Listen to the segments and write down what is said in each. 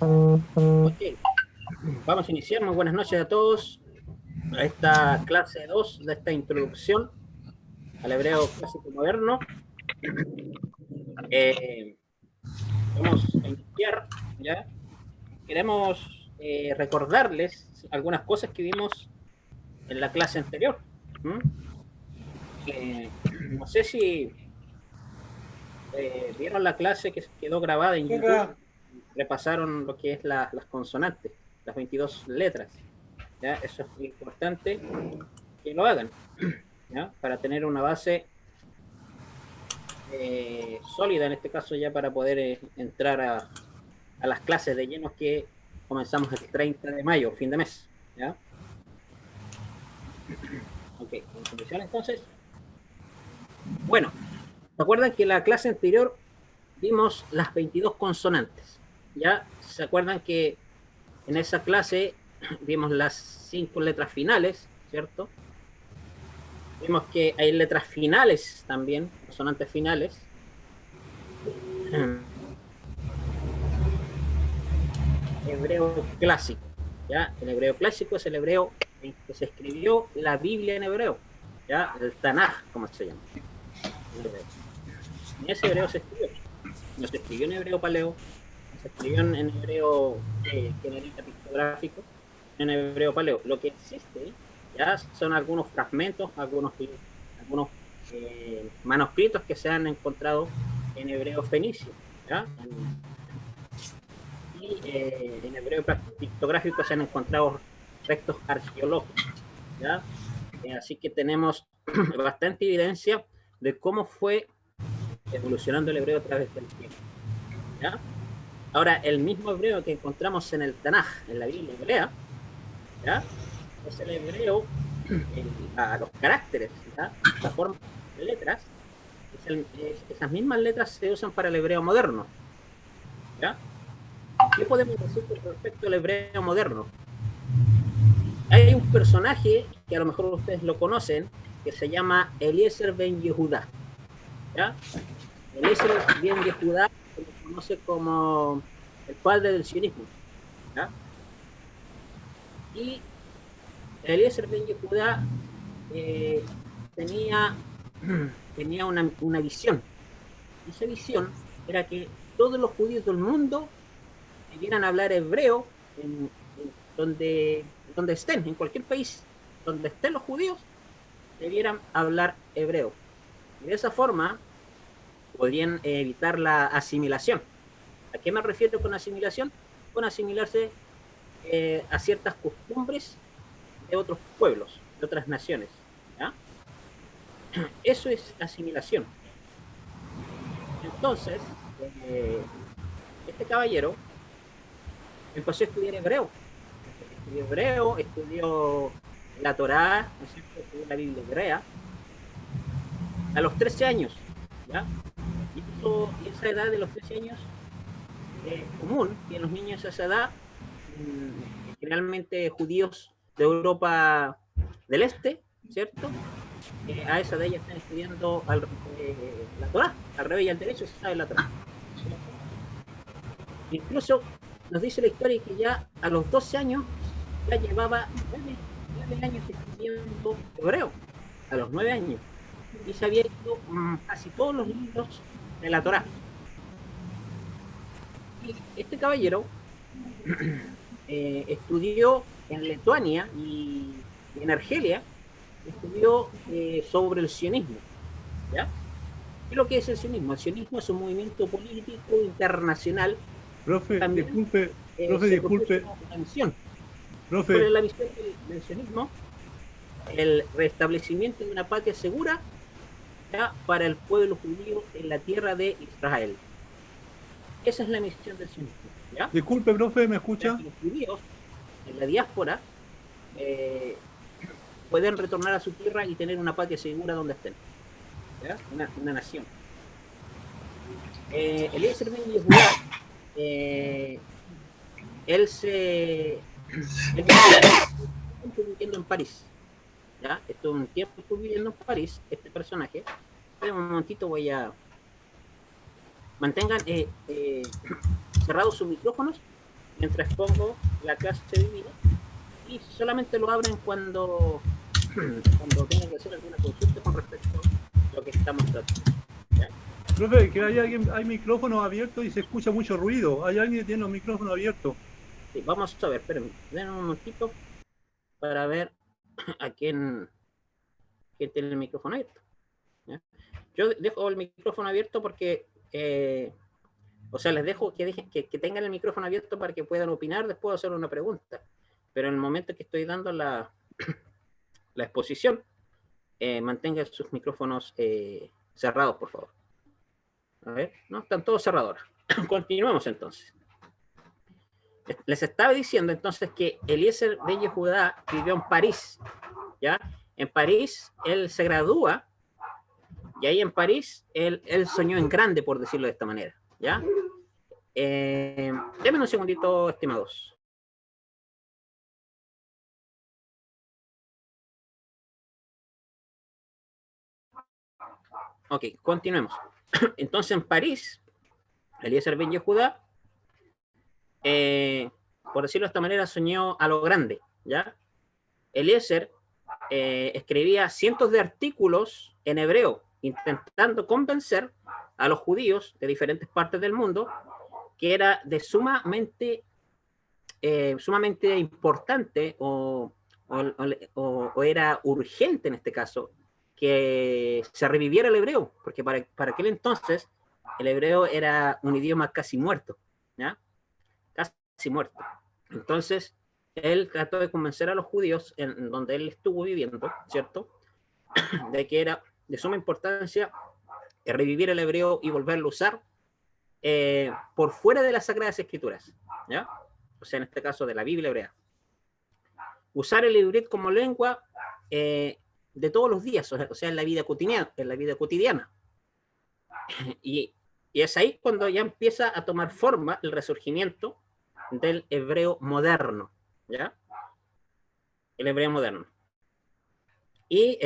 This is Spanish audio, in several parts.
Ok, vamos a iniciar. Muy buenas noches a todos a esta clase 2 de esta introducción al hebreo clásico moderno. Eh, Vamos a iniciar, ¿ya? Queremos recordarles algunas cosas que vimos en la clase anterior. ¿Mm? No sé si vieron la clase que quedó grabada en YouTube, repasaron lo que es las consonantes, las 22 letras. ¿Ya? Eso es muy importante que lo hagan, ¿ya? Para tener una base sólida en este caso ya para poder entrar a las clases de llenos que comenzamos el 30 de mayo, fin de mes. ¿Ya? Ok, vamos a iniciar entonces. Bueno, ¿se acuerdan que en la clase anterior vimos las 22 consonantes? ¿Ya? ¿Se acuerdan que en esa clase vimos las 5 letras finales, ¿cierto? Vimos que hay letras finales también, consonantes finales. Hebreo clásico, ¿ya? El hebreo clásico es el hebreo en que se escribió la Biblia en hebreo, ¿ya? El Tanaj, como se llama, en hebreo. En ese hebreo se escribió. No se escribió en hebreo paleo, no se escribió en hebreo generita pictográfico, en hebreo paleo. Lo que existe ya son algunos fragmentos, algunos manuscritos que se han encontrado en hebreo fenicio, ¿ya? En hebreo pictográfico se han encontrado restos arqueológicos, ¿ya? Así que tenemos bastante evidencia de cómo fue evolucionando el hebreo a través del tiempo, ¿ya? Ahora, el mismo hebreo que encontramos en el Tanaj, en la Biblia hebrea, ¿ya? Es el hebreo, a los caracteres, ¿ya? La forma de letras, esas mismas letras se usan para el hebreo moderno, ¿ya? ¿Qué podemos decir con respecto al hebreo moderno? Hay un personaje que a lo mejor ustedes lo conocen, que se llama Eliezer Ben Yehudá, ¿ya? Eliezer Ben Yehudá se le conoce como el padre del sionismo, ¿ya? Y Eliezer Ben Yehudá eh, tenía, tenía una visión. Y esa visión era que todos los judíos del mundo debieran hablar hebreo donde estén, en cualquier país donde estén los judíos, debieran hablar hebreo. Y de esa forma podrían evitar la asimilación. ¿A qué me refiero con asimilación? Con asimilarse a ciertas costumbres de otros pueblos, de otras naciones. ¿Ya? Eso es asimilación. Entonces, este caballero empezó a estudiar hebreo. Estudió hebreo, estudió la Torá, ¿no es cierto? Estudió la Biblia hebrea a los 13 años. ¿Ya? Y esa edad de los 13 años es común que los niños a esa edad, generalmente judíos de Europa del Este, ¿cierto? A esa edad ya están estudiando la Torah, al revés y al derecho se sabe la Torah, ¿cierto? Incluso nos dice la historia que ya a los 12 años ya llevaba 9 años escribiendo hebreo, a los 9 años, y se había leído casi todos los libros de la Torah. Y este caballero estudió en Lituania y en Argelia, estudió sobre el sionismo, ¿ya? ¿Qué es lo que es el sionismo? El sionismo es un movimiento político internacional que Profe, también disculpe, se propuso disculpe, una misión. ¿Cuál profe, es la misión del sionismo? El restablecimiento de una patria segura, ¿ya? Para el pueblo judío en la tierra de Israel. Esa es la misión del sionismo, ¿ya? disculpe, profe, ¿me Ya escucha? que los judíos en la diáspora eh, pueden retornar a su tierra y tener una patria segura donde estén, ¿ya? Una nación. Eliezer Ben Yehudá, eh, él se él estuvo viviendo en París, ¿ya? Estuvo un tiempo viviendo en París, este personaje. Esperen un momentito, voy a... Mantengan cerrados sus micrófonos mientras expongo la clase divina, y solamente lo abren cuando, cuando tienen que hacer alguna consulta con respecto a lo que estamos tratando. ¿Ya? Profe, que hay micrófonos abiertos y se escucha mucho ruido. Hay alguien que tiene los micrófonos abiertos. Sí, vamos a ver, espérenme, den un momentito para ver a quién tiene el micrófono abierto. ¿Ya? Yo dejo el micrófono abierto porque, o sea, les dejo que tengan el micrófono abierto para que puedan opinar después de hacer una pregunta. Pero en el momento que estoy dando la exposición, mantengan sus micrófonos cerrados, por favor. A ver, no, están todos cerrados. Continuamos entonces. Les estaba diciendo entonces que Eliezer ben Yehudá vivió en París, ¿ya? En París él se gradúa y ahí en París él soñó en grande, por decirlo de esta manera, ¿ya? Denme un segundito, estimados. Ok, continuemos. Entonces en París, Eliezer ben Yehudá, por decirlo de esta manera, soñó a lo grande, ¿ya? Eliezer escribía cientos de artículos en hebreo, intentando convencer a los judíos de diferentes partes del mundo que era de sumamente importante o era urgente en este caso que se reviviera el hebreo, porque para aquel entonces el hebreo era un idioma casi muerto, ¿ya? Casi muerto. Entonces, él trató de convencer a los judíos en donde él estuvo viviendo, ¿cierto? De que era de suma importancia revivir el hebreo y volverlo a usar por fuera de las Sagradas Escrituras, ¿ya? O sea, en este caso de la Biblia hebrea. Usar el hebreo como lengua de todos los días, o sea, en la vida cotidiana. Y es ahí cuando ya empieza a tomar forma el resurgimiento del hebreo moderno, ¿ya? El hebreo moderno. Y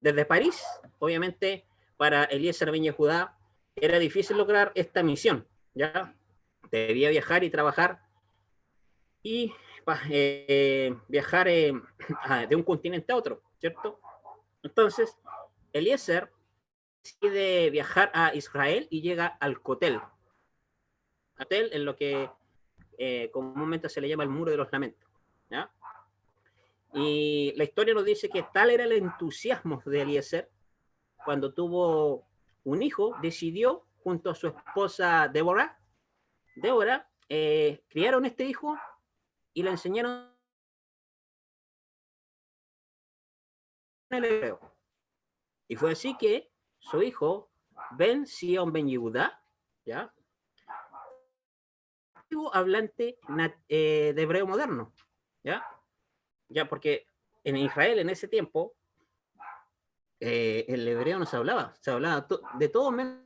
desde París, obviamente, para Eliezer ben Yehudá era difícil lograr esta misión, ¿ya? Debía viajar y trabajar y viajar de un continente a otro, ¿cierto? Entonces, Eliezer decide viajar a Israel y llega al Kotel. Kotel en lo que comúnmente se le llama el Muro de los Lamentos, ¿ya? Y la historia nos dice que tal era el entusiasmo de Eliezer cuando tuvo un hijo, decidió junto a su esposa Débora, criaron este hijo y le enseñaron el hebreo. Y fue así que su hijo, Ben Sion Ben Yehudá, ¿ya? Hablante de hebreo moderno, ¿ya? Ya porque en Israel en ese tiempo el hebreo no se hablaba de todo menos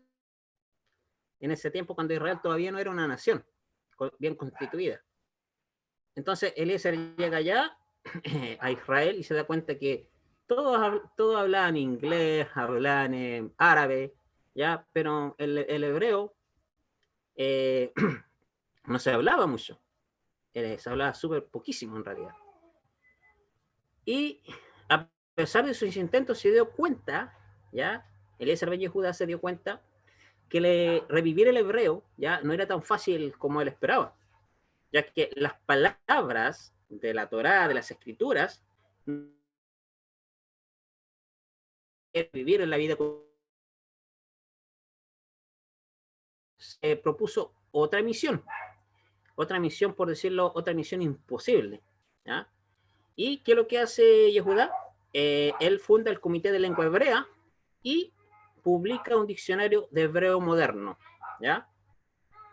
en ese tiempo cuando Israel todavía no era una nación bien constituida. Entonces Eliezer llega allá a Israel y se da cuenta que todos hablaban inglés, hablaban árabe, ¿ya? Pero el hebreo no se hablaba mucho, se hablaba súper poquísimo en realidad. Y a pesar de sus intentos se dio cuenta, ¿ya? Eliezer ben Yehudá se dio cuenta que revivir el hebreo ya no era tan fácil como él esperaba, ya que las palabras de la Torá, de las escrituras, vivir en la vida se propuso otra misión, por decirlo, otra misión imposible, ¿ya? ¿Y qué es lo que hace Yehudá? Él funda el Comité de Lengua Hebrea y publica un diccionario de hebreo moderno, ¿ya?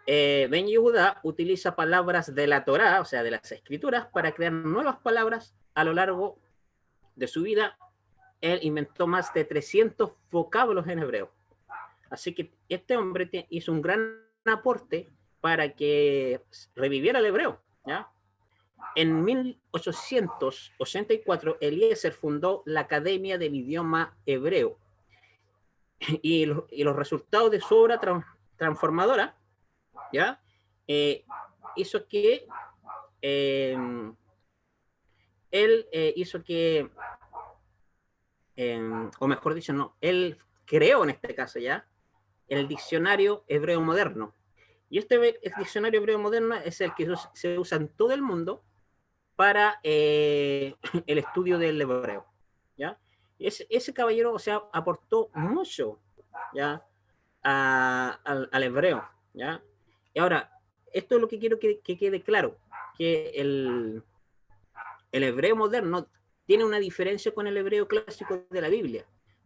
Ben Yehudá utiliza palabras de la Torá, o sea, de las escrituras, para crear nuevas palabras a lo largo de su vida. Él inventó más de 300 vocablos en hebreo. Así que este hombre hizo un gran aporte para que reviviera el hebreo, ¿ya? En 1884, Eliezer fundó la Academia del Idioma Hebreo y los resultados de su obra transformadora, ¿ya? hizo que o mejor dicho, no, él creó en este caso ya el diccionario hebreo moderno. Y el diccionario hebreo moderno es el que se usa en todo el mundo para el estudio del hebreo, ¿ya? Ese caballero, o sea, aportó mucho, ¿ya? Al hebreo, ¿ya? Y ahora, esto es lo que quiero que quede claro, que el hebreo moderno tiene una diferencia con el hebreo clásico de la Biblia.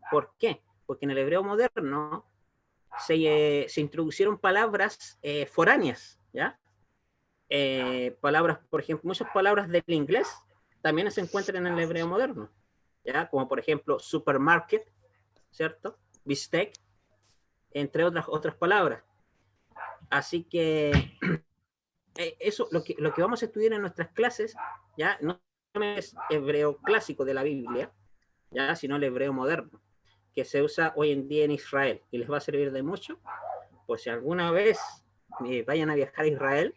¿Por qué? Porque en el hebreo moderno se introducieron palabras foráneas, ¿ya? Palabras, por ejemplo, muchas palabras del inglés también se encuentran en el hebreo moderno, ¿ya? Como por ejemplo supermarket, ¿cierto? Bistec, entre otras palabras. Así que eso, lo que vamos a estudiar en nuestras clases, ya no es hebreo clásico de la Biblia, ya, sino el hebreo moderno, que se usa hoy en día en Israel, y les va a servir de mucho, pues si alguna vez vayan a viajar a Israel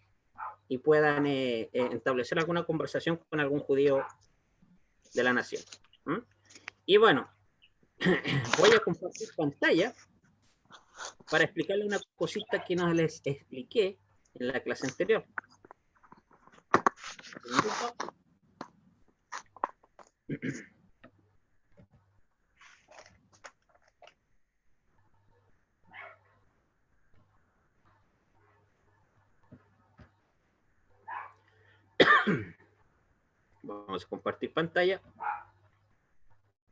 y puedan establecer alguna conversación con algún judío de la nación. ¿Mm? Y bueno, voy a compartir pantalla para explicarle una cosita que no les expliqué en la clase anterior. Vamos a compartir pantalla.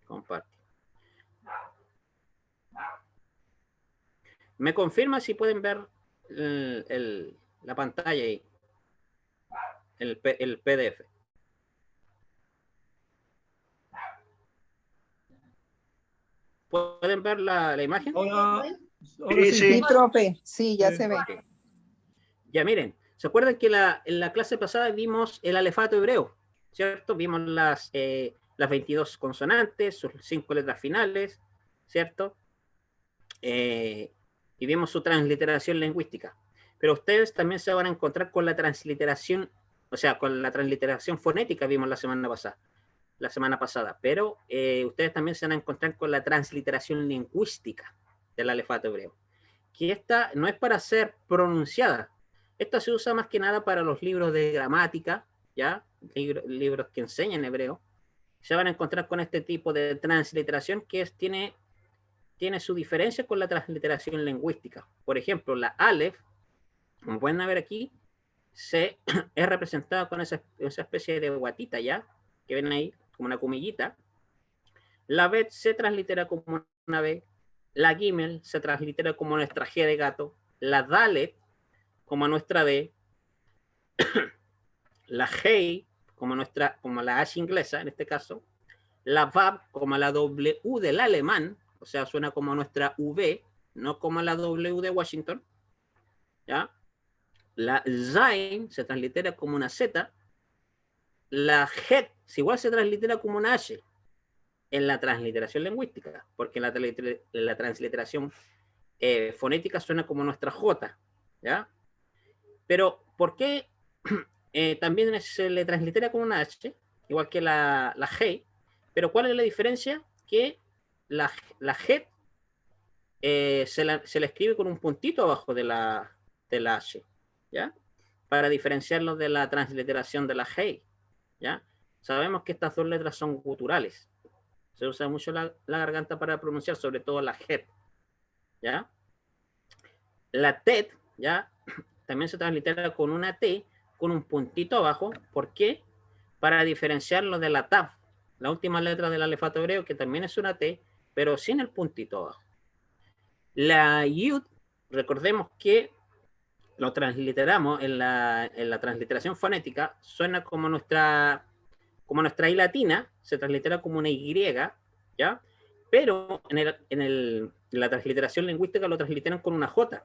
Comparte. ¿Me confirma si pueden ver la pantalla ahí? El PDF. ¿Pueden ver la imagen? Ahora Sí, sí. sí. Sí, profe, sí, ya se ve. Okay. Ya miren, ¿se acuerdan que en la clase pasada vimos el alefato hebreo? ¿Cierto? Vimos las 22 consonantes, sus 5 letras finales, ¿cierto? Y vimos su transliteración lingüística. Pero ustedes también se van a encontrar con la transliteración, o sea, con la transliteración fonética vimos la semana pasada, pero ustedes también se van a encontrar con la transliteración lingüística del alefato hebreo, que esta no es para ser pronunciada. Esta se usa más que nada para los libros de gramática, ¿ya? Libros que enseñan hebreo. Se van a encontrar con este tipo de transliteración que tiene su diferencia con la transliteración lingüística. Por ejemplo, la Aleph, como pueden ver aquí, es representada con esa especie de guatita, ¿ya? Que ven ahí, como una comillita. La Bet se translitera como una B. La Gimel se translitera como nuestra G de gato. La Dalet como nuestra D. La Hei como la H inglesa, en este caso. La Vav como la W del alemán, o sea, suena como nuestra V, no como la W de Washington. ¿Ya? La Zain se translitera como una Z. La Het igual se translitera como una H en la transliteración lingüística, porque en la transliteración fonética suena como nuestra J, ¿ya? Pero, ¿por qué también se le translitera como una H, igual que la G? Pero, ¿cuál es la diferencia? Que la G se la escribe con un puntito abajo de la H, ¿ya? Para diferenciarlo de la transliteración de la G, ¿ya? Sabemos que estas dos letras son guturales. Se usa mucho la garganta para pronunciar, sobre todo la G, ¿ya? La TET, ¿ya? También se translitera con una T, con un puntito abajo. ¿Por qué? Para diferenciarlo de la TAF, la última letra del alefato hebreo, que también es una T, pero sin el puntito abajo. La Yud, recordemos que lo transliteramos en la transliteración fonética, suena como nuestra I latina, se translitera como una Y, ¿ya? Pero en la transliteración lingüística lo transliteran con una J.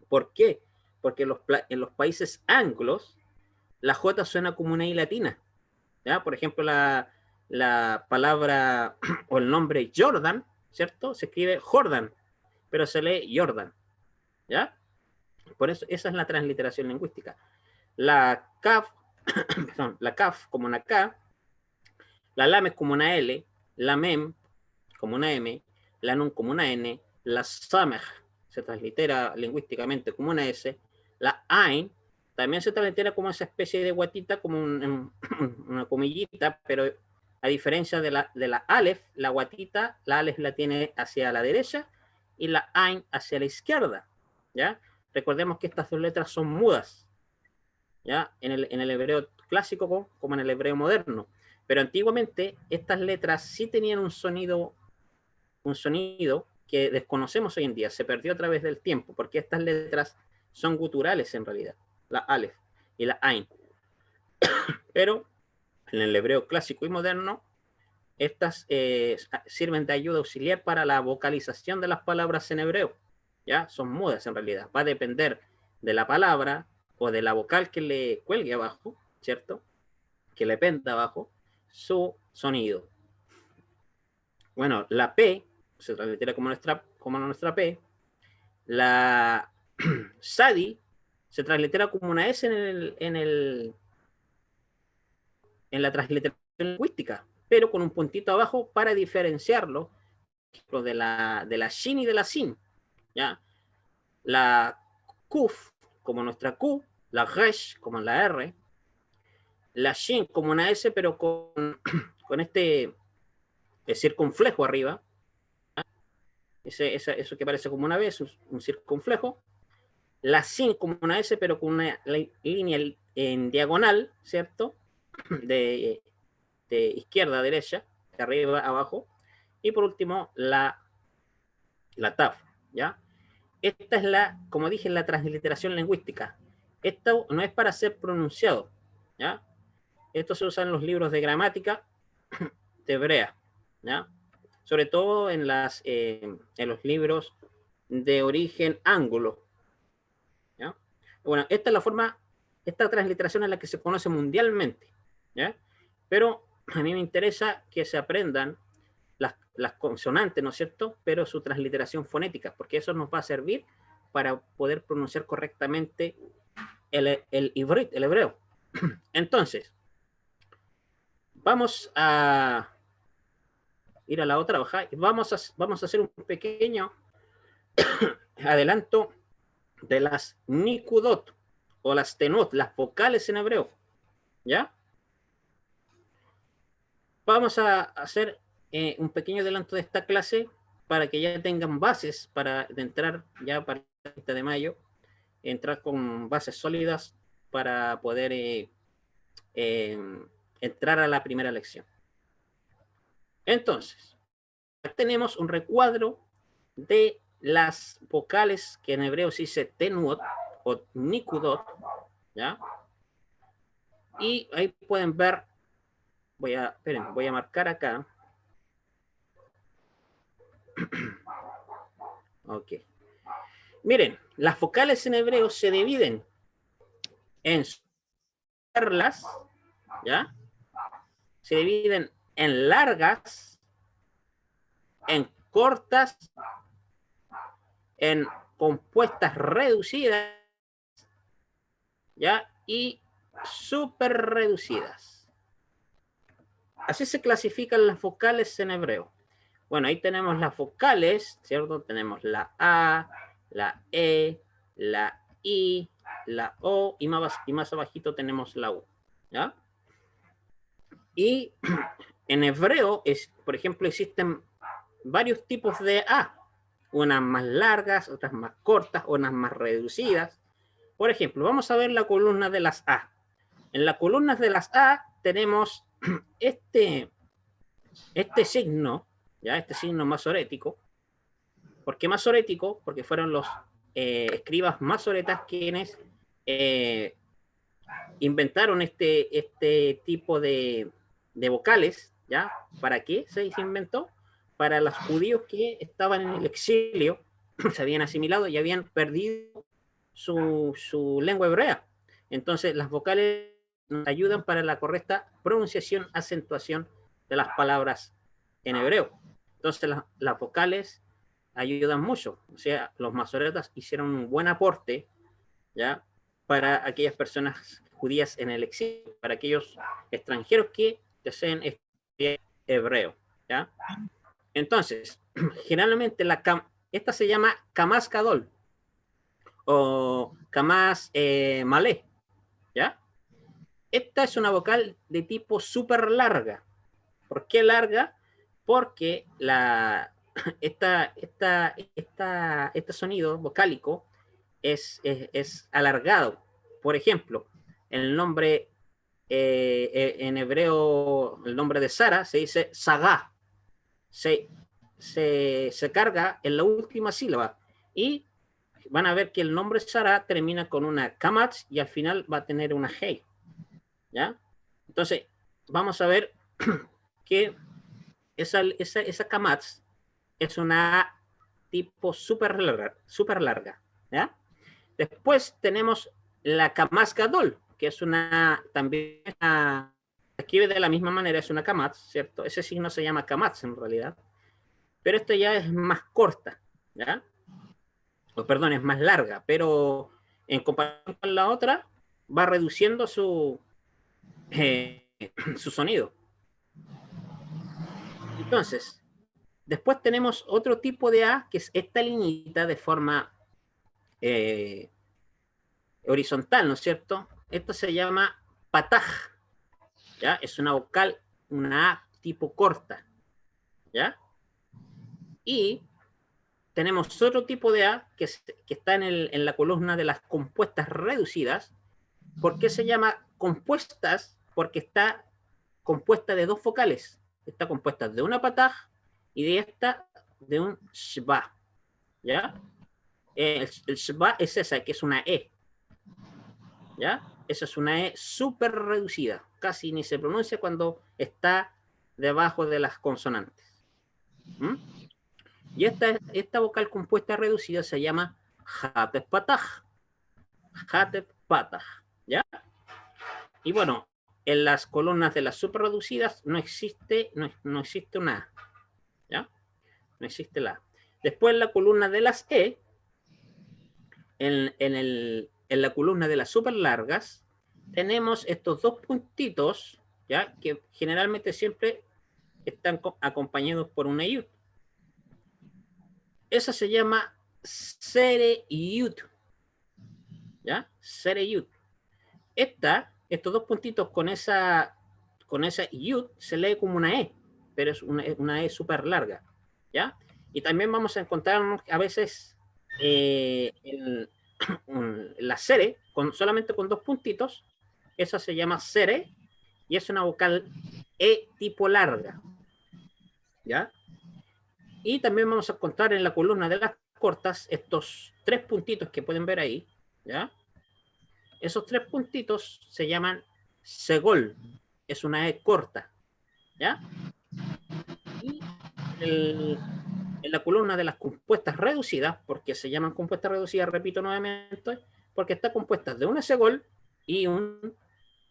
¿Por qué? Porque en los países anglos la J suena como una I latina, ¿ya? Por ejemplo, la palabra o el nombre Jordan, ¿cierto? Se escribe Jordan, pero se lee Jordan, ¿ya? Por eso esa es la transliteración lingüística. la kaf, perdón, la kaf como una K, la lam es como una L, la mem como una M, la nun como una N, la samej se translitera lingüísticamente como una S, la ain también se translitera como esa especie de guatita, como una comillita, pero a diferencia de la alef, la guatita, la alef la tiene hacia la derecha y la ain hacia la izquierda, ¿ya? Recordemos que estas dos letras son mudas, ¿ya? En el hebreo clásico como en el hebreo moderno, pero antiguamente estas letras sí tenían un sonido que desconocemos hoy en día, se perdió a través del tiempo, porque estas letras son guturales en realidad, la alef y la ain. Pero en el hebreo clásico y moderno, estas sirven de ayuda auxiliar para la vocalización de las palabras en hebreo. ¿Ya? Son mudas en realidad. Va a depender de la palabra o de la vocal que le cuelgue abajo, ¿cierto? Que le penda abajo, su sonido. Bueno, la P se translitera como nuestra P. La Sadi se translitera como una S en la transliteración lingüística, pero con un puntito abajo para diferenciarlo de la Shin y de la Sin. ¿Ya? La Kuf como nuestra Q, la Resh como la R, la Shin como una S, pero con este circunflejo arriba, eso que parece como una B, es un circunflejo, la Sin como una S, pero con una línea en diagonal, ¿cierto? De izquierda a derecha, de arriba a abajo, y por último la TAF, ¿ya? Esta es como dije, la transliteración lingüística. Esto no es para ser pronunciado, ¿ya? Esto se usa en los libros de gramática de hebrea, ¿ya? Sobre todo en los libros de origen ángulo, ¿ya? Bueno, esta es la forma, esta transliteración es la que se conoce mundialmente, ¿ya? Pero a mí me interesa que se aprendan las consonantes, ¿no es cierto? Pero su transliteración fonética, porque eso nos va a servir para poder pronunciar correctamente el ivrit, el hebreo. Entonces, vamos a ir a la otra hoja y vamos a hacer un pequeño adelanto de las nikudot o las tenot, las vocales en hebreo, ¿ya? Vamos a hacer un pequeño adelanto de esta clase para que ya tengan bases para entrar ya para el 30 de mayo, entrar con bases sólidas para poder entrar a la primera lección. Entonces, tenemos un recuadro de las vocales que en hebreo se dice tenuot o nikudot, ¿ya? Y ahí pueden ver, voy a marcar acá. Ok. Miren, las vocales en hebreo se dividen en perlas, ¿ya? Se dividen en largas, en cortas, en compuestas reducidas, ¿ya? Y súper reducidas. Así se clasifican las vocales en hebreo. Bueno, ahí tenemos las vocales, ¿cierto? Tenemos la A, la E, la I, la O y más abajito tenemos la U, ¿ya? Y en hebreo, por ejemplo, existen varios tipos de A, unas más largas, otras más cortas, unas más reducidas. Por ejemplo, vamos a ver la columna de las A. En las columnas de las A tenemos este signo, ¿ya? Este signo masorético. ¿Por qué masorético? Porque fueron los escribas masoretas quienes inventaron este tipo de vocales, ¿ya? ¿Para qué se inventó? Para los judíos que estaban en el exilio, se habían asimilado y habían perdido su lengua hebrea. Entonces, las vocales nos ayudan para la correcta pronunciación, acentuación de las palabras en hebreo. Entonces, las vocales ayudan mucho. O sea, los masoretas hicieron un buen aporte, ¿ya? Para aquellas personas judías en el exilio, para aquellos extranjeros que deseen estudiar hebreo, ¿ya? Entonces, generalmente esta se llama Kamaz Gadol o Kamaz Malé, ¿ya? Esta es una vocal de tipo súper larga. ¿Por qué larga? Porque este sonido vocálico es alargado. Por ejemplo, el nombre en hebreo, el nombre de Sara se dice Sagá. Se carga en la última sílaba. Y van a ver que el nombre Sara termina con una kamatz y al final va a tener una hey. ¿Ya? Entonces, vamos a ver que esa kamatz es una tipo súper larga, ¿ya? Después tenemos la Kamaz Gadol, que es también escribe de la misma manera, es una kamatz, ¿cierto? Ese signo se llama kamatz en realidad, pero esto ya es más corta, ¿ya? O perdón, es más larga, pero en comparación con la otra, va reduciendo su sonido. Entonces, después tenemos otro tipo de A, que es esta liñita de forma horizontal, ¿no es cierto? Esto se llama pataj, ¿ya? Es una vocal, una A tipo corta, ¿ya? Y tenemos otro tipo de A que está en la columna de las compuestas reducidas. ¿Por qué se llama compuestas? Porque está compuesta de dos vocales. Está compuesta de una pataj y de esta de un shba, ¿ya? El shba es esa, que es una E, ¿ya? Esa es una E súper reducida, casi ni se pronuncia cuando está debajo de las consonantes. ¿Mm? Y esta vocal compuesta reducida se llama hatef pataj. Hatef pataj, ¿ya? Y bueno, en las columnas de las super reducidas no existe una A, ¿ya? No existe la A. Después la columna de las E, en la columna de las super largas, tenemos estos dos puntitos, ¿ya? Que generalmente siempre están acompañados por una yud. Esa se llama sere yud, ¿ya? Sere yud. Estos dos puntitos con esa yud se lee como una E, pero es una E súper larga, ¿ya? Y también vamos a encontrarnos a veces la sere, solamente con dos puntitos, esa se llama sere, y es una vocal E tipo larga, ¿ya? Y también vamos a encontrar en la columna de las cortas estos tres puntitos que pueden ver ahí, ¿ya? Esos tres puntitos se llaman segol, es una E corta, ¿ya? Y en la columna de las compuestas reducidas, porque se llaman compuestas reducidas, repito nuevamente, porque está compuesta de una segol y un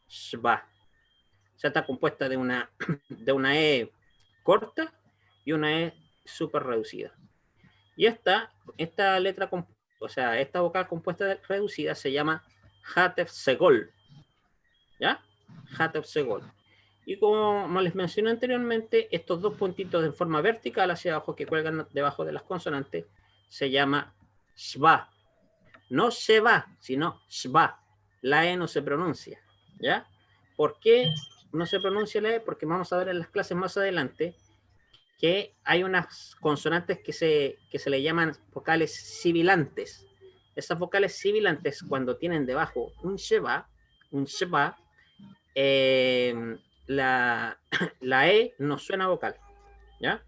shba. O sea, está compuesta de una E corta y una E súper reducida. Y esta letra, o sea, esta vocal compuesta reducida se llama hatef segol, ¿ya? Hatef segol. Y como les mencioné anteriormente, estos dos puntitos en forma vertical hacia abajo que cuelgan debajo de las consonantes se llama shba. No sheba, sino shba. La E no se pronuncia, ¿ya? ¿Por qué no se pronuncia la E? Porque vamos a ver en las clases más adelante que hay unas consonantes que se le llaman vocales sibilantes. Esas vocales sibilantes, cuando tienen debajo un sheba, la E no suena vocal, ¿ya?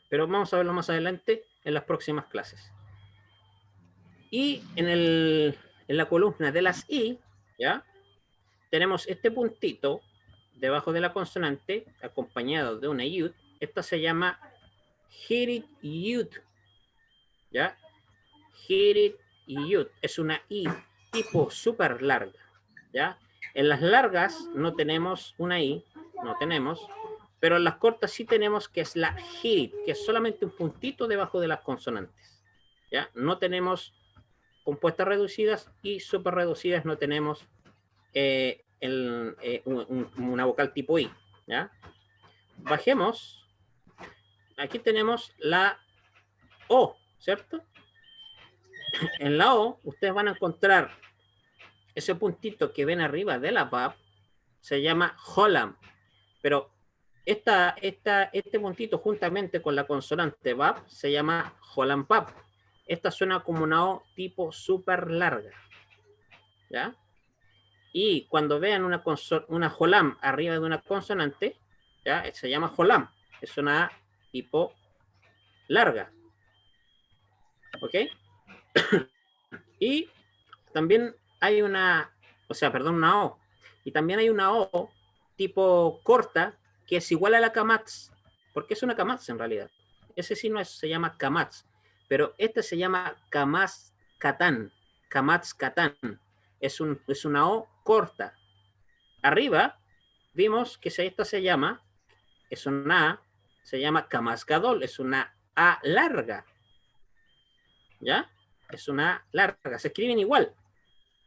Pero vamos a verlo más adelante en las próximas clases. Y en la columna de las I, ¿ya? Tenemos este puntito debajo de la consonante, acompañado de una yud. Esta se llama hirit yud, ¿ya? Hirit yud. Es una I tipo súper larga, ¿ya? En las largas no tenemos una I, no tenemos, pero en las cortas sí tenemos, que es la hirit, que es solamente un puntito debajo de las consonantes, ¿ya? No tenemos compuestas reducidas y súper reducidas, no tenemos una vocal tipo I, ¿ya? Bajemos. Aquí tenemos la O, ¿cierto? En la O, ustedes van a encontrar ese puntito que ven arriba de la VAP, se llama Holland, pero este puntito juntamente con la consonante VAP se llama Holland VAP. Esta suena como una O tipo súper larga, ¿ya? Y cuando vean una Holland arriba de una consonante, ¿ya? Se llama Holland, es una A tipo larga, ¿ok? Y también hay una O. Y también hay una O tipo corta que es igual a la Kamatz, porque es una Kamatz en realidad. Ese sí no es, se llama Kamatz, pero este se llama Kamatz Katán. Kamatz Katán. Es una O corta. Arriba vimos que esta se llama, es una A, se llama Kamatz Gadol, es una A larga. ¿Ya? Es una A larga. Se escriben igual.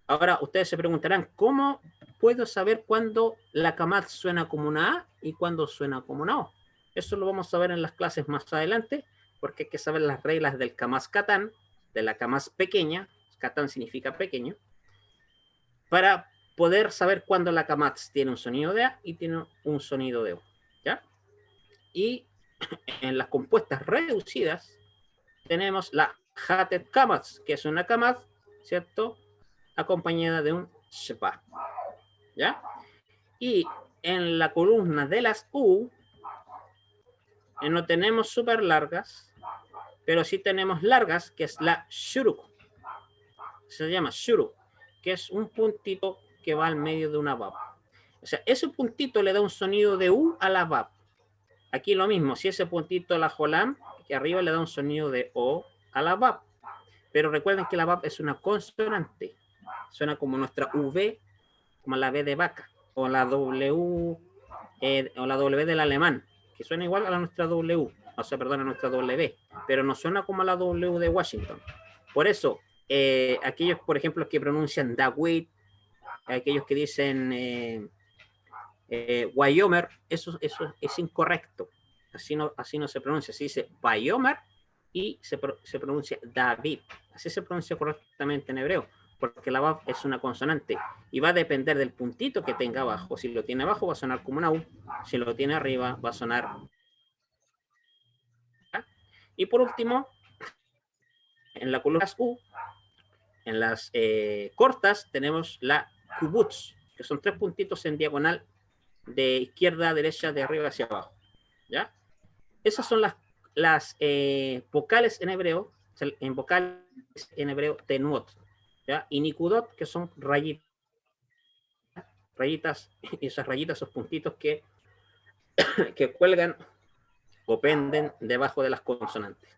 Ahora ustedes se preguntarán, ¿cómo puedo saber cuándo la Kamatz suena como una A y cuándo suena como una O? Eso lo vamos a ver en las clases más adelante, porque hay que saber las reglas del Kamatz Katán, de la Kamatz pequeña, Katán significa pequeño, para poder saber cuándo la Kamatz tiene un sonido de A y tiene un sonido de O. ¿Ya? Y en las compuestas reducidas tenemos la Hatet Kamatz, que es una Kamatz, ¿cierto?, acompañada de un shpa, ¿ya? Y en la columna de las U no tenemos súper largas, pero sí tenemos largas, que es la shuruk. Se llama shuruk, que es un puntito que va al medio de una VAP. O sea, ese puntito le da un sonido de U a la VAP. Aquí lo mismo, si ese puntito la Jolam, que arriba le da un sonido de O a la VAP. Pero recuerden que la VAP es una consonante. Suena como nuestra V, como la V de vaca, o la W, o la W del alemán, que suena igual a la nuestra W, o sea, perdón, a nuestra W, pero no suena como la W de Washington. Por eso, aquellos, por ejemplo, que pronuncian Dawit, aquellos que dicen Wyomer, eso es incorrecto. Así no se pronuncia, se dice Wyomer y se pronuncia David. Así se pronuncia correctamente en hebreo, porque la VAV es una consonante y va a depender del puntito que tenga abajo. Si lo tiene abajo va a sonar como una U, si lo tiene arriba va a sonar. Y por último, en la columna U, en las cortas tenemos la kubutz, que son 3 puntitos en diagonal de izquierda a derecha, de arriba hacia abajo. ¿Ya? Esas son las vocales en hebreo, en vocales en hebreo tenuot, ¿ya? Y nikudot, que son rayitas, esas rayitas, esos puntitos que cuelgan o penden debajo de las consonantes.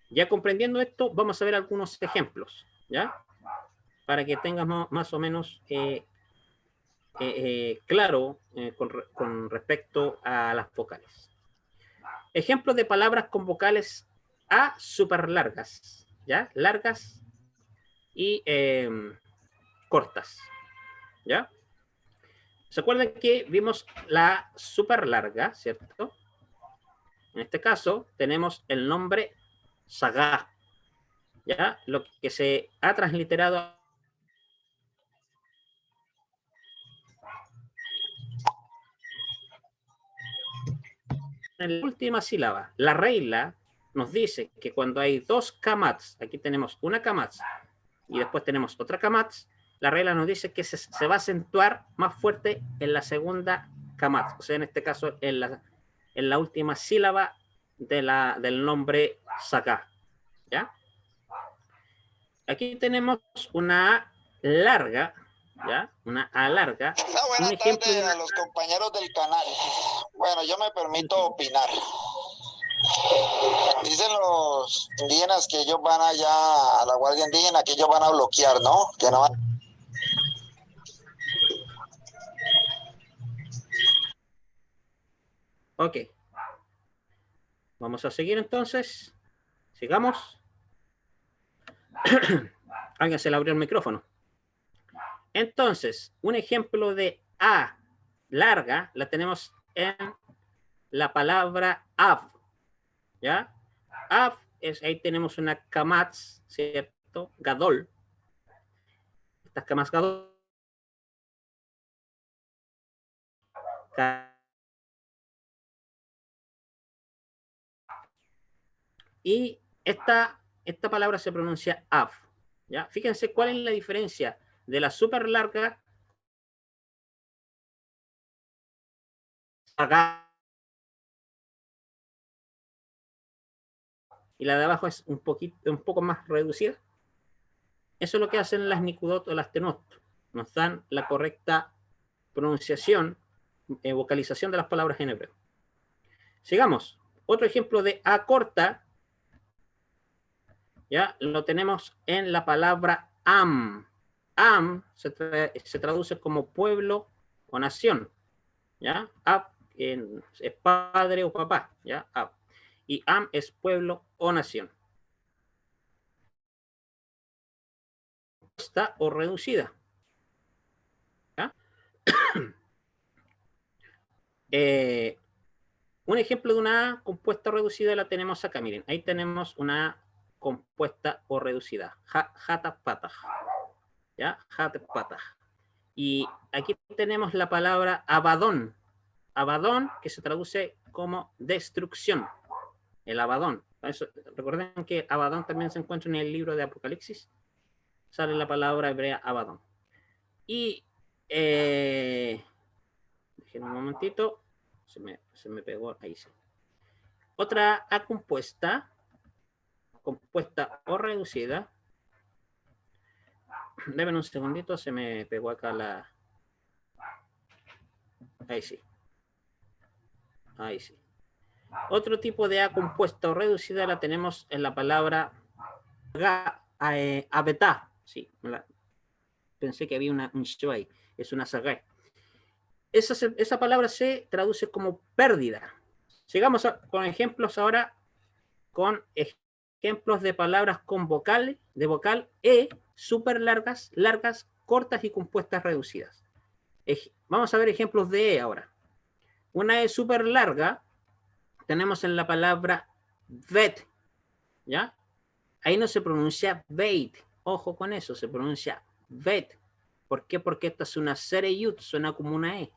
Ya comprendiendo esto, vamos a ver algunos ejemplos, ¿ya? Para que tengas más o menos claro con respecto a las vocales. Ejemplos de palabras con vocales A súper largas, ¿ya? Largas y cortas, ¿ya? ¿Se acuerdan que vimos la súper larga, cierto? En este caso tenemos el nombre Sagá, ¿ya? Lo que se ha transliterado en la última sílaba. La regla nos dice que cuando hay 2 kamats, aquí tenemos una kamatz y después tenemos otra kamatz, la regla nos dice que se va a acentuar más fuerte en la segunda kamatz, o sea, en este caso en la última sílaba del nombre Saká, ¿ya? Aquí tenemos una A larga, ¿ya? Una A larga. Una buena tarde a los compañeros del canal. Bueno, yo me permito opinar. Dicen los indígenas que ellos van allá a la Guardia Indígena, que ellos van a bloquear, ¿no? Que no van. Ok. Vamos a seguir entonces. Sigamos. Alguien se le abrió el micrófono. Entonces, un ejemplo de A larga la tenemos en la palabra Av, ¿ya? Av es, ahí tenemos una kamatz, ¿cierto? Gadol. Estas kamatz gadol. Y esta palabra se pronuncia Av, ¿ya? Fíjense cuál es la diferencia de la súper larga y la de abajo es un poco más reducida. Eso es lo que hacen las Nikudot o las Tenot. Nos dan la correcta pronunciación, vocalización de las palabras en hebreo. Sigamos. Otro ejemplo de A corta, ya lo tenemos en la palabra Am. Am se traduce como pueblo o nación, ¿ya? Ab es padre o papá, ¿ya? Ab. Y Am es pueblo o nación. Está o reducida. ¿Ya? Un ejemplo de una A compuesta o reducida la tenemos acá. Miren, ahí tenemos una A compuesta o reducida. Hatap patah. ¿Ya? Hatap patah. Y aquí tenemos la palabra Abadón. Abadón, que se traduce como destrucción. El Abadón. Eso, recuerden que Abadón también se encuentra en el libro de Apocalipsis. Sale la palabra hebrea Abadón. Y déjenme un momentito. Se me pegó ahí. Sí. Otra A compuesta o reducida. Deben un segundito, se me pegó acá la... Ahí sí. Ahí sí. Otro tipo de A compuesta o reducida la tenemos en la palabra abetá. Sí, pensé que había un show ahí. Es una saga. Esa palabra se traduce como pérdida. Sigamos con ejemplos ahora, con ejemplos de palabras con vocal, de vocal E, súper largas, cortas y compuestas reducidas. Vamos a ver ejemplos de E ahora. Una E súper larga tenemos en la palabra vet, ¿ya? Ahí no se pronuncia veit, ojo con eso, se pronuncia vet. ¿Por qué? Porque esta es una sereyut, suena como una E,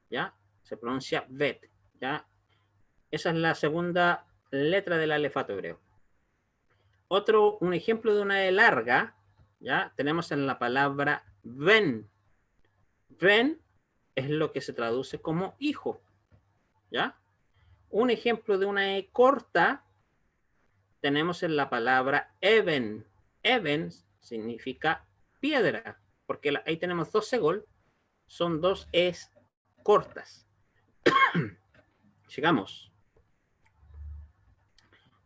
¿ya? Se pronuncia vet, ¿ya? Esa es la segunda letra del alefato hebreo. Un ejemplo de una E larga, ¿ya? Tenemos en la palabra ven. Ven es lo que se traduce como hijo, ¿ya? Un ejemplo de una E corta tenemos en la palabra even. Even significa piedra, porque ahí tenemos dos segol, son dos Es cortas. Sigamos.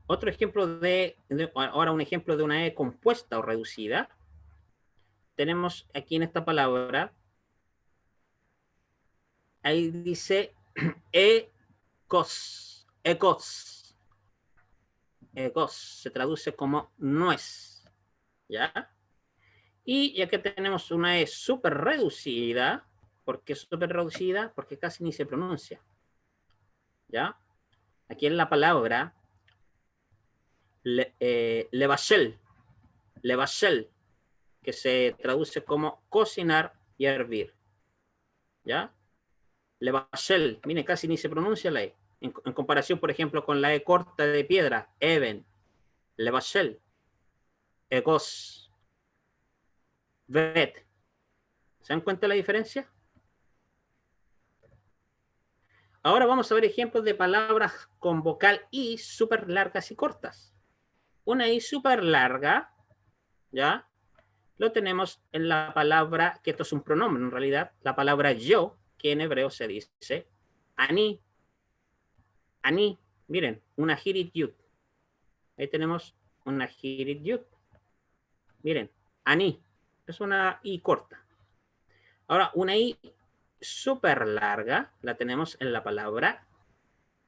Otro ejemplo ahora un ejemplo de una E compuesta o reducida. Tenemos aquí en esta palabra, ahí dice ecos, ecos, ecos, se traduce como nuez, ¿ya? Y ya que tenemos una E súper reducida, ¿por qué súper reducida? Porque casi ni se pronuncia, ¿ya? Aquí en la palabra levashel, que se traduce como cocinar y hervir, ¿ya? Levashel, mire, casi ni se pronuncia la E. En comparación, por ejemplo, con la E corta de piedra, even, levashel, egos, vet. ¿Se dan cuenta de la diferencia? Ahora vamos a ver ejemplos de palabras con vocal I súper largas y cortas. Una I súper larga, ¿ya? Lo tenemos en la palabra, que esto es un pronombre en realidad, la palabra yo, que en hebreo se dice ani. Ani, miren, una hirit yud. Ahí tenemos una hirit yud. Miren, ani, es una I corta. Ahora, una I súper larga la tenemos en la palabra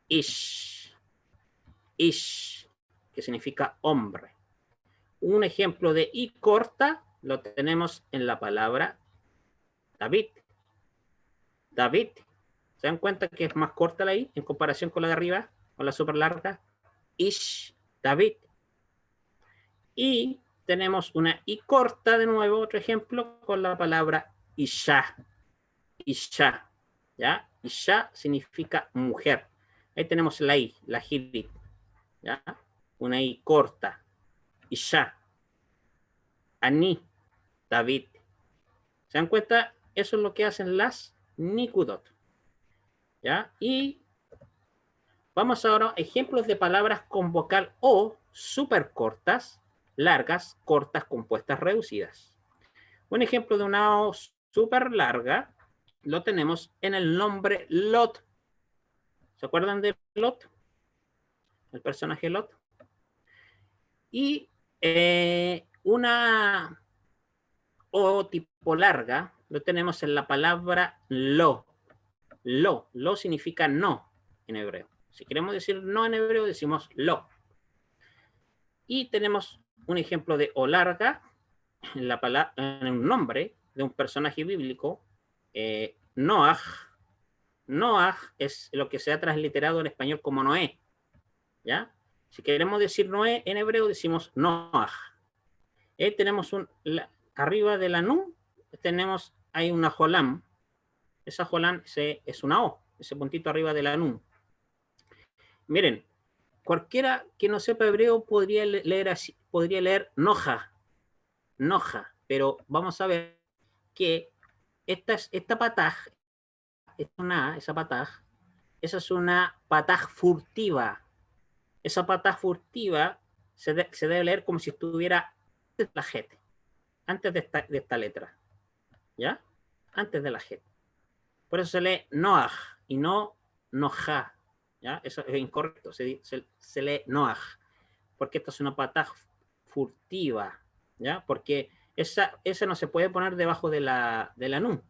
ish. Ish, que significa hombre. Un ejemplo de I corta lo tenemos en la palabra David. David. ¿Se dan cuenta que es más corta la I en comparación con la de arriba, con la súper larga? Ish, David. Y tenemos una I corta de nuevo, otro ejemplo, con la palabra Isha. Isha. ¿Ya? Isha significa mujer. Ahí tenemos la I, la Hirit. ¿Ya? Una I corta. Isha. Ani. David. ¿Se dan cuenta? Eso es lo que hacen las Nikudot. ¿Ya? Y vamos ahora a ejemplos de palabras con vocal O súper cortas, largas, cortas, compuestas, reducidas. Un ejemplo de una O súper larga lo tenemos en el nombre Lot. ¿Se acuerdan de Lot? El personaje Lot. Y una O tipo larga lo tenemos en la palabra lo. Lo significa no en hebreo. Si queremos decir no en hebreo, decimos lo. Y tenemos un ejemplo de O larga en un nombre de un personaje bíblico, Noaj. Noaj es lo que se ha transliterado en español como Noé. ¿Ya? Si queremos decir Noé en hebreo, decimos Noaj. Tenemos arriba de la Nun, hay una Jolam. Esa Jolam es una O, ese puntito arriba de la Nun. Miren, cualquiera que no sepa hebreo podría leer Noja, Noja, pero vamos a ver que esta pataj, esa es una pataj furtiva. Esa pataj furtiva se debe leer como si estuviera antes de la jet, antes de esta letra, ¿ya? Antes de la jet. Por eso se lee Noaj y no Noja, ¿ya? Eso es incorrecto, se lee Noaj, porque esta es una pataj furtiva, ¿ya? Porque esa no se puede poner debajo de la nun,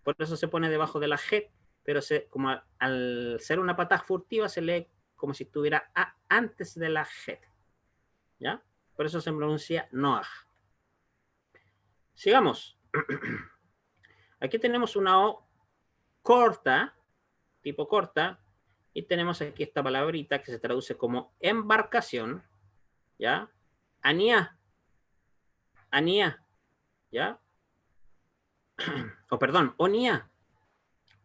por eso se pone debajo de la jet, pero como al ser una pataj furtiva se lee como si estuviera antes de la jet, ¿ya? Por eso se pronuncia Noaj. Sigamos. Aquí tenemos una O corta, tipo corta, y tenemos aquí esta palabrita que se traduce como embarcación, ¿ya? Anía, anía, ¿ya? O perdón, onía,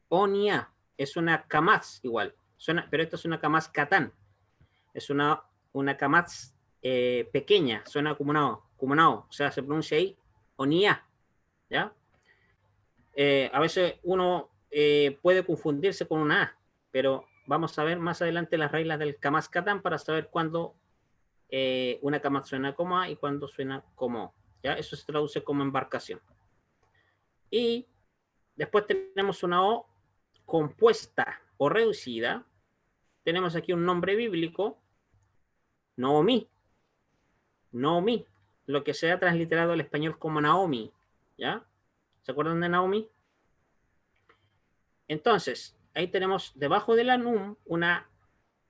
onía, es una kamaz igual, pero esta es una kamaz katán, es una kamaz pequeña, suena como una O, o sea, se pronuncia ahí onía, ¿ya? A veces uno puede confundirse con una A, pero vamos a ver más adelante las reglas del kamaz katán para saber cuándo una kamaz suena como A y cuándo suena como O, ¿ya? Eso se traduce como embarcación. Y después tenemos una O compuesta o reducida. Tenemos aquí un nombre bíblico, Naomi. Naomi, lo que se ha transliterado al español como Naomi, ¿ya? ¿Se acuerdan de Naomi? Entonces, ahí tenemos debajo de la Nun una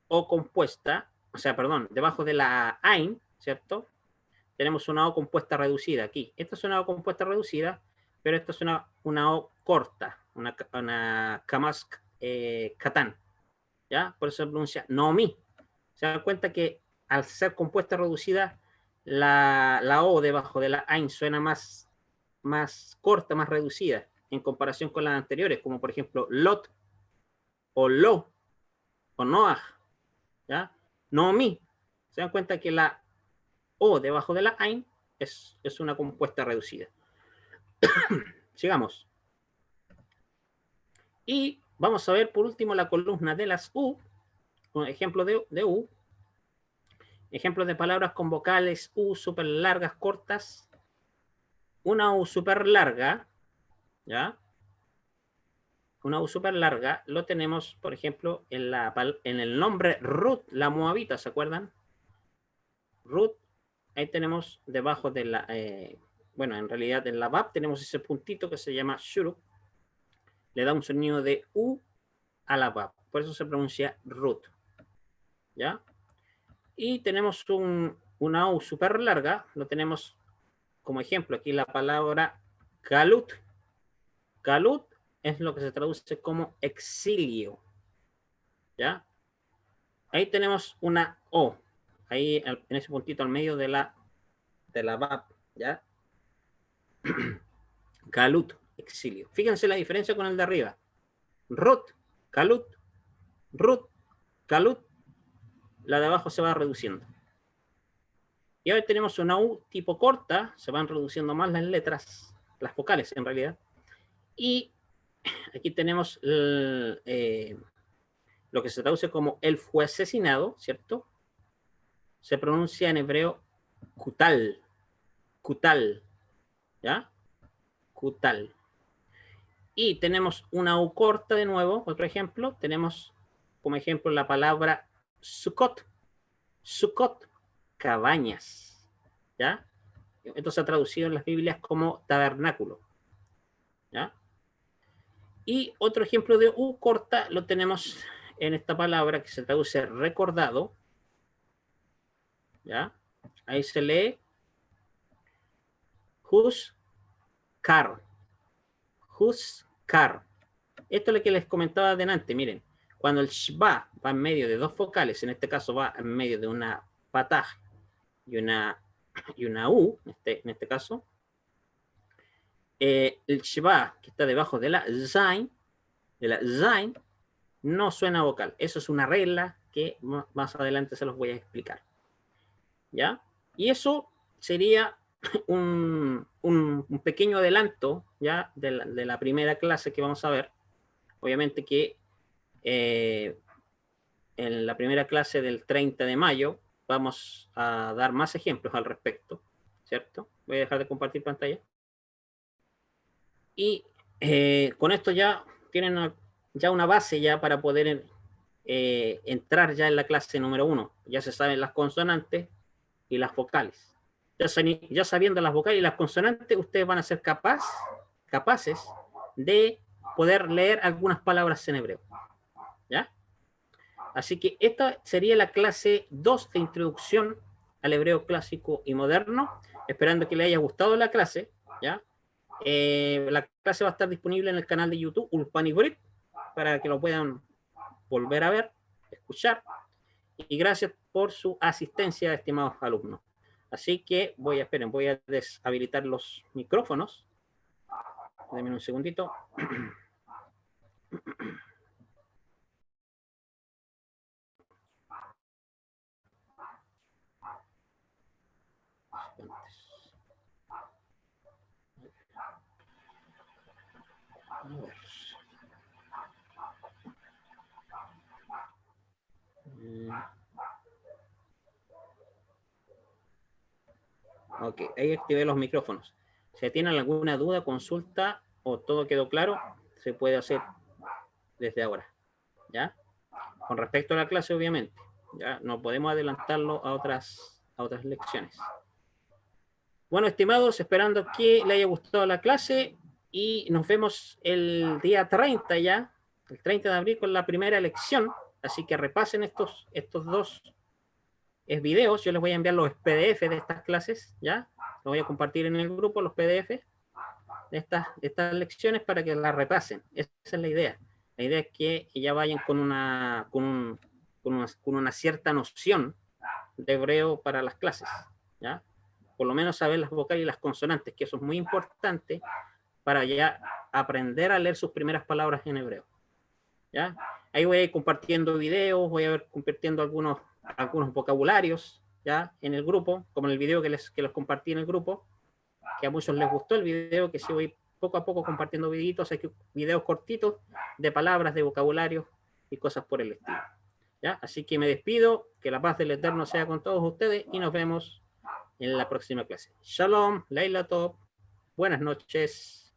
O compuesta, o sea, perdón, debajo de la Ain, ¿cierto? Tenemos una O compuesta reducida aquí. Esta es una O compuesta reducida, pero esta es una O corta, una kamaz katán, ¿ya? Por eso se pronuncia Naomi. Se dan cuenta que al ser compuesta reducida, la O debajo de la Ain suena más corta, más reducida, en comparación con las anteriores, como por ejemplo Lot, o Lo, o Noaj, ¿ya? Naomi. Se dan cuenta que la O debajo de la Ain es una compuesta reducida. Sigamos. Y vamos a ver por último la columna de las U, un ejemplo de U, ejemplos de palabras con vocales U súper largas, cortas. Una U súper larga, ¿ya? Una U súper larga lo tenemos, por ejemplo, en el nombre Ruth, la moabita, ¿se acuerdan? Ruth, ahí tenemos debajo de la, bueno, en realidad en la Bab tenemos ese puntito que se llama Shuruk, le da un sonido de U a la Bab, por eso se pronuncia Ruth, ¿ya? Y tenemos una U súper larga, lo tenemos como ejemplo aquí la palabra Galut, Galut es lo que se traduce como exilio. ¿Ya? Ahí tenemos una O. Ahí en ese puntito al medio de la Bab. ¿Ya? Galut, exilio. Fíjense la diferencia con el de arriba. Rut, Galut, Rut, Galut. La de abajo se va reduciendo. Y ahora tenemos una U tipo corta, se van reduciendo más las letras, las vocales en realidad. Y aquí tenemos lo que se traduce como él fue asesinado, ¿cierto? Se pronuncia en hebreo kutal, kutal, ¿ya? Kutal. Y tenemos una U corta de nuevo, otro ejemplo. Tenemos como ejemplo la palabra Sukkot, Sukkot, cabañas, ¿ya? Esto se ha traducido en las Biblias como tabernáculo, ¿ya? Y otro ejemplo de U corta lo tenemos en esta palabra que se traduce recordado, ¿ya? Ahí se lee Huskar, Huskar. Esto es lo que les comentaba adelante, miren, cuando el shba va en medio de dos vocales, en este caso va en medio de una pataj y una U, en este caso, el shba que está debajo de la zain, no suena vocal. Eso es una regla que más adelante se los voy a explicar. ¿Ya? Y eso sería un pequeño adelanto, ¿ya? De la primera clase que vamos a ver. Obviamente que en la primera clase del 30 de mayo vamos a dar más ejemplos al respecto, ¿cierto? Voy a dejar de compartir pantalla. Y con esto ya tienen ya una base ya para poder entrar ya en la clase número 1. Ya se saben las consonantes y las vocales. Ya sabiendo las vocales y las consonantes, ustedes van a ser capaces de poder leer algunas palabras en hebreo. ¿Ya? Así que esta sería la clase 2 de introducción al hebreo clásico y moderno. Esperando que les haya gustado la clase. ¿Ya? La clase va a estar disponible en el canal de YouTube Ulpan Ivrit para que lo puedan volver a ver, escuchar. Y gracias por su asistencia, estimados alumnos. Así que voy a deshabilitar los micrófonos. Denme un segundito. Ok, ahí activé los micrófonos. Si tienen alguna duda, consulta o todo quedó claro, se puede hacer desde ahora. ¿Ya? Con respecto a la clase, obviamente. Ya no podemos adelantarlo a otras lecciones. Bueno, estimados, esperando que les haya gustado la clase y nos vemos el día 30 ya, el 30 de abril con la primera lección. Así que repasen estos dos videos. Yo les voy a enviar los PDF de estas clases, ¿ya? Lo voy a compartir en el grupo, los PDF de estas lecciones para que las repasen. Esa es la idea. La idea es que ya vayan con una cierta noción de hebreo para las clases, ¿ya? Por lo menos saber las vocales y las consonantes, que eso es muy importante para ya aprender a leer sus primeras palabras en hebreo, ¿ya? Ahí voy a ir compartiendo videos, voy a ir compartiendo algunos vocabularios, ¿ya? En el grupo, como en el video que les compartí en el grupo, que a muchos les gustó el video, que sí voy poco a poco compartiendo videitos, videos cortitos de palabras, de vocabulario y cosas por el estilo, ¿ya? Así que me despido, que la paz del Eterno sea con todos ustedes y nos vemos en la próxima clase. Shalom, Leila Top, buenas noches.